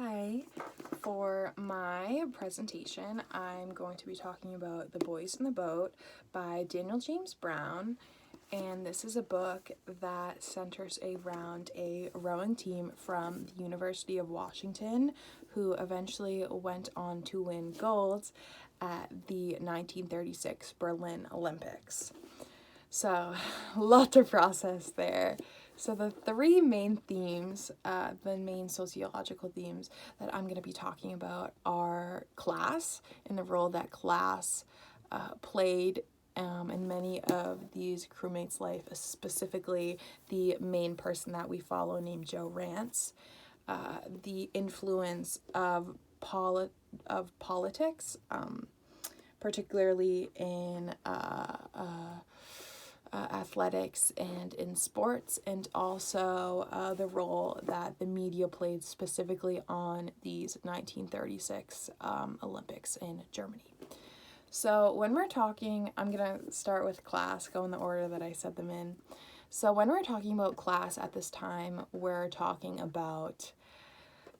Hi. For my presentation, I'm going to be talking about The Boys in the Boat by Daniel James Brown. And this is a book that centers around a rowing team from the University of Washington who eventually went on to win gold at the 1936 Berlin Olympics. So, a lot to process there. So the three main themes, the main sociological themes that I'm going to be talking about are class and the role that class played in many of these crewmates' life, specifically the main person that we follow named Joe Rance, the influence of politics, particularly in athletics and in sports, and also the role that the media played specifically on these 1936 Olympics in Germany. So when we're talking, I'm going to start with class, go in the order that I said them in. So when we're talking about class at this time, we're talking about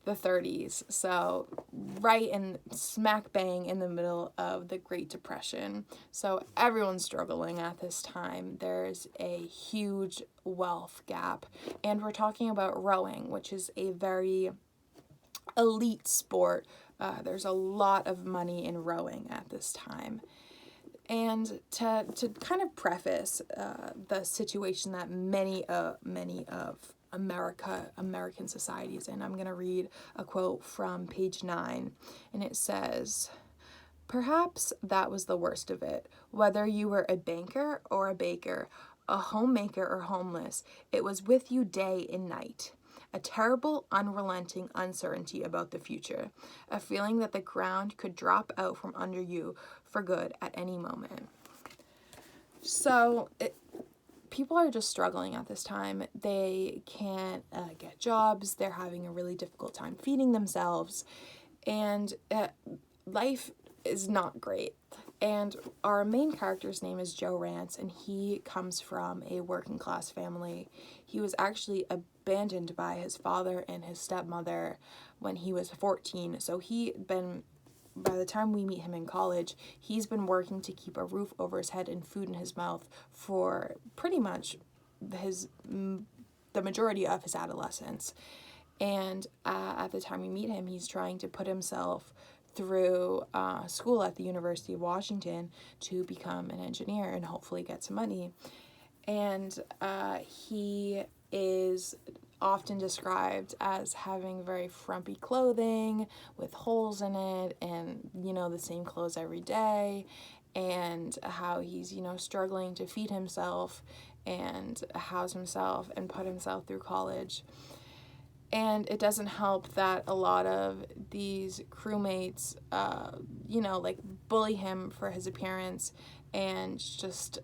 the 30s, so right in smack bang in the middle of the Great Depression. So everyone's struggling at this time. There's a huge wealth gap, and we're talking about rowing, which is a very elite sport. There's a lot of money in rowing at this time. And to kind of preface the situation that many of American societies in, I'm going to read a quote from page 9, and it says, "Perhaps that was the worst of it. Whether you were a banker or a baker, a homemaker or homeless, it was with you day and night. A terrible, unrelenting uncertainty about the future, a feeling that the ground could drop out from under you for good at any moment." So people are just struggling at this time. They can't get jobs. They're having a really difficult time feeding themselves. And life is not great. And our main character's name is Joe Rance, and he comes from a working class family. He was actually abandoned by his father and his stepmother when he was 14. So by the time we meet him in college, he's been working to keep a roof over his head and food in his mouth for pretty much the majority of his adolescence. And at the time we meet him, he's trying to put himself through school at the University of Washington to become an engineer and hopefully get some money. And he is often described as having very frumpy clothing with holes in it, and the same clothes every day, and how he's struggling to feed himself and house himself and put himself through college. And it doesn't help that a lot of these crewmates bully him for his appearance, and just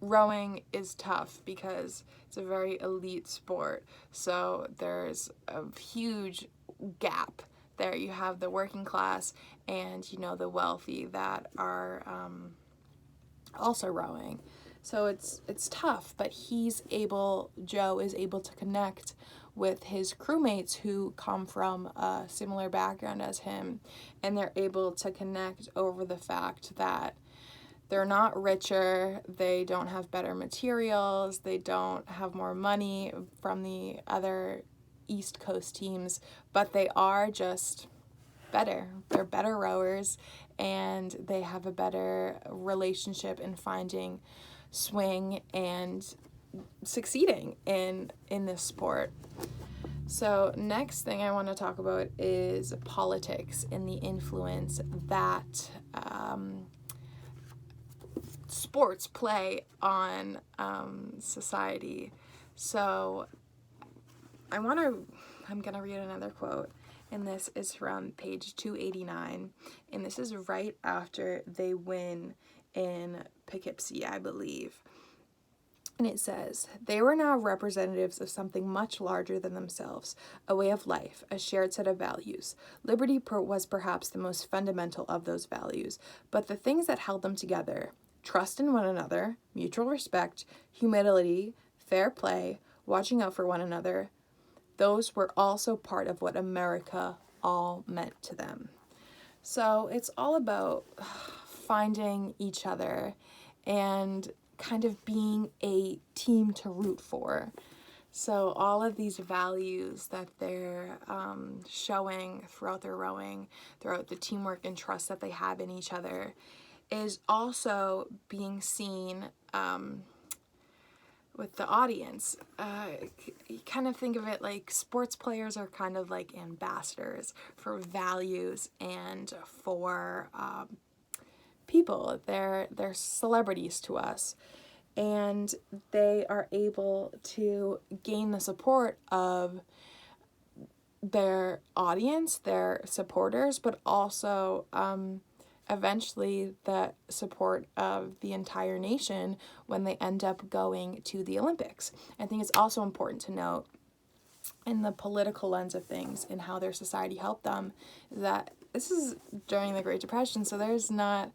rowing is tough because it's a very elite sport. So there's a huge gap there. You have the working class and the wealthy that are also rowing. So it's tough, but Joe is able to connect with his crewmates who come from a similar background as him, and they're able to connect over the fact that they're not richer, they don't have better materials, they don't have more money from the other East Coast teams, but they are just better. They're better rowers, and they have a better relationship in finding swing and succeeding in this sport. So next thing I want to talk about is politics and the influence that sports play on society. So I'm going to read another quote, and this is from page 289, and this is right after they win in Poughkeepsie, I believe. And it says, "They were now representatives of something much larger than themselves, a way of life, a shared set of values. Liberty was perhaps the most fundamental of those values, but the things that held them together, trust in one another, mutual respect, humility, fair play, watching out for one another, those were also part of what America all meant to them. So it's all about finding each other and kind of being a team to root for. So all of these values that they're showing throughout their rowing, throughout the teamwork and trust that they have in each other, is also being seen with the audience. You kind of think of it like sports players are kind of like ambassadors for values and for people. They're celebrities to us, and they are able to gain the support of their audience, their supporters, but also eventually the support of the entire nation when they end up going to the Olympics. I think it's also important to note in the political lens of things and how their society helped them that this is during the Great Depression, so there's not,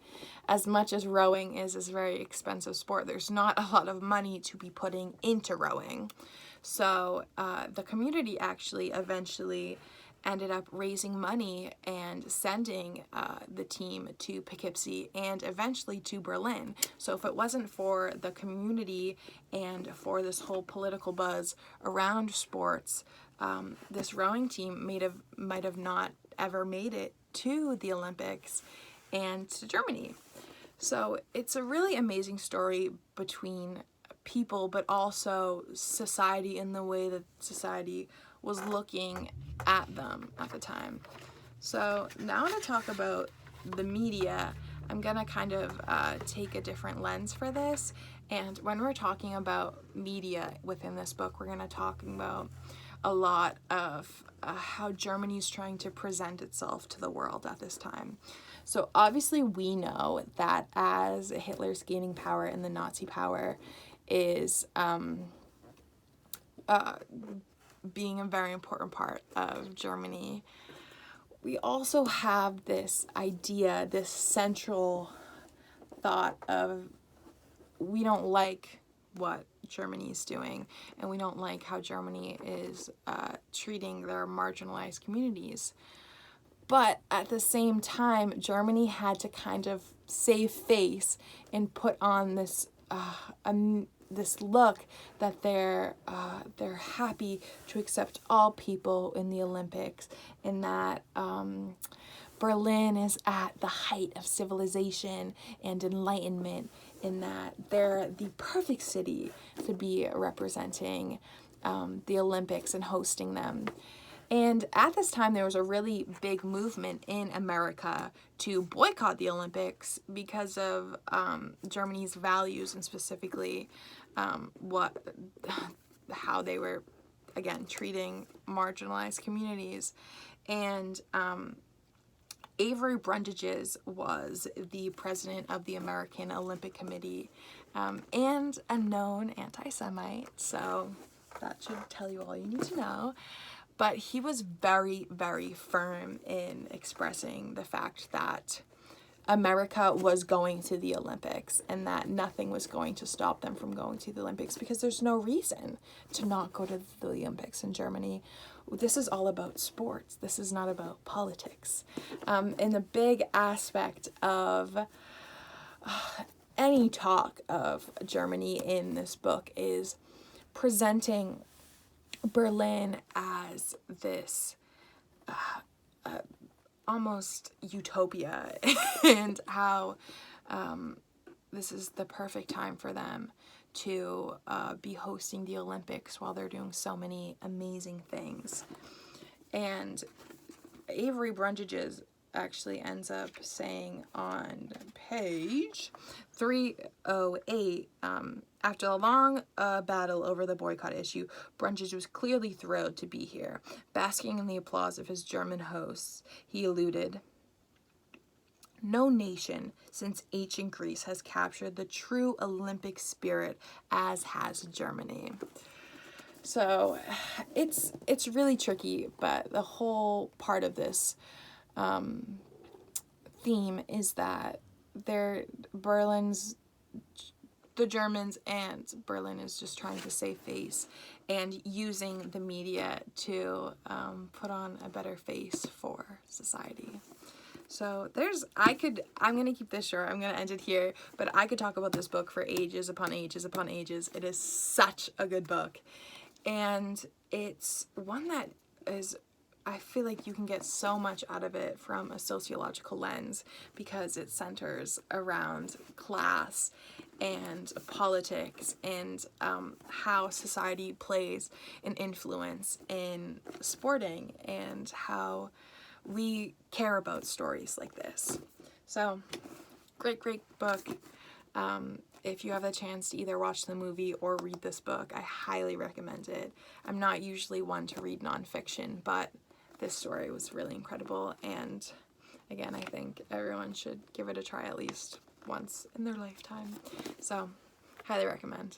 as much as rowing is a very expensive sport, there's not a lot of money to be putting into rowing. So the community actually eventually ended up raising money and sending the team to Poughkeepsie and eventually to Berlin. So if it wasn't for the community and for this whole political buzz around sports, this rowing team might have not ever made it to the Olympics and to Germany. So it's a really amazing story between people, but also society and the way that society was looking at them at the time. So now I'm going to talk about the media. I'm going to kind of take a different lens for this. And when we're talking about media within this book, we're going to talk about a lot of how Germany is trying to present itself to the world at this time. So obviously we know that as Hitler's gaining power and the Nazi power is being a very important part of Germany, we also have this idea, this central thought of we don't like what Germany is doing, and we don't like how Germany is treating their marginalized communities. But at the same time, Germany had to kind of save face and put on this this look that they're happy to accept all people in the Olympics, and that Berlin is at the height of civilization and enlightenment, in that they're the perfect city to be representing the Olympics and hosting them. And at this time, there was a really big movement in America to boycott the Olympics because of Germany's values, and specifically how they were, again, treating marginalized communities. And Avery Brundages was the president of the American Olympic Committee and a known anti-Semite, so that should tell you all you need to know. But he was very, very firm in expressing the fact that America was going to the Olympics and that nothing was going to stop them from going to the Olympics, because there's no reason to not go to the Olympics in Germany. This is all about sports. This is not about politics. And the big aspect of any talk of Germany in this book is presenting Berlin as this almost utopia, and how this is the perfect time for them to be hosting the Olympics while they're doing so many amazing things. And Avery Brundages actually ends up saying on page 308, after a long battle over the boycott issue, Brundages was clearly thrilled to be here. Basking in the applause of his German hosts, he alluded, "No nation since ancient Greece has captured the true Olympic spirit as has Germany." So it's really tricky, but the whole part of this theme is that the Germans and Berlin is just trying to save face and using the media to put on a better face for society. So I'm going to keep this short. I'm going to end it here, but I could talk about this book for ages upon ages upon ages. It is such a good book. And it's one that is, I feel like you can get so much out of it from a sociological lens, because it centers around class and politics and how society plays an influence in sporting, and how we care about stories like this. So, great book. If you have a chance to either watch the movie or read this book, I highly recommend it. I'm not usually one to read nonfiction, but this story was really incredible, and again, I think everyone should give it a try at least once in their lifetime. So, highly recommend.